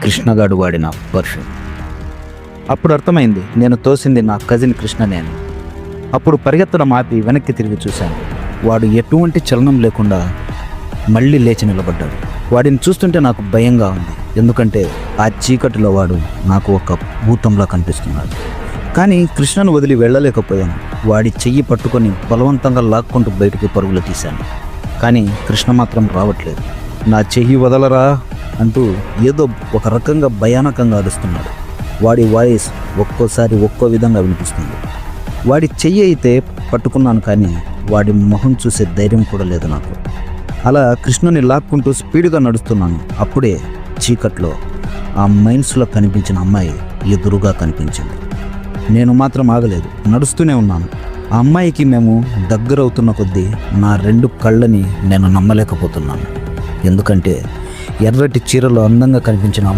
కృష్ణగాడు వాడిన పర్ఫ్యూమ్. అప్పుడు అర్థమైంది నేను తోసింది నా కజిన్ కృష్ణనే అని. అప్పుడు పరిగెత్తడం ఆపి వెనక్కి తిరిగి చూశాను. వాడు ఎటువంటి చలనం లేకుండా మళ్ళీ లేచి నిలబడ్డాడు. వాడిని చూస్తుంటే నాకు భయంగా ఉంది, ఎందుకంటే ఆ చీకటిలో వాడు నాకు ఒక భూతంలా కనిపిస్తున్నాడు. కానీ కృష్ణను వదిలి వెళ్ళలేకపోయాను. వాడి చెయ్యి పట్టుకొని బలవంతంగా లాక్కుంటూ బయటికి పరుగులు తీశాను. కానీ కృష్ణ మాత్రం రావట్లేదు. నా చెయ్యి వదలరా అంటూ ఏదో ఒక రకంగా భయానకంగా అరుస్తున్నాడు. వాడి వాయిస్ ఒక్కోసారి ఒక్కో విధంగా వినిపిస్తుంది. వాడి చెయ్యి అయితే పట్టుకున్నాను, కానీ వాడి మొహం చూసే ధైర్యం కూడా లేదు నాకు. అలా కృష్ణని లాక్కుంటూ స్పీడ్గా నడుస్తున్నాను. అప్పుడే చీకట్లో ఆ మైన్స్లో కనిపించిన అమ్మాయి ఎదురుగా కనిపించింది. నేను మాత్రం ఆగలేదు, నడుస్తూనే ఉన్నాను. ఆ అమ్మాయికి మేము దగ్గరవుతున్న కొద్దీ నా 2 కళ్ళని నేను నమ్మలేకపోతున్నాను. ఎందుకంటే ఎర్రటి చీరలో అందంగా కనిపించిన అమ్మాయి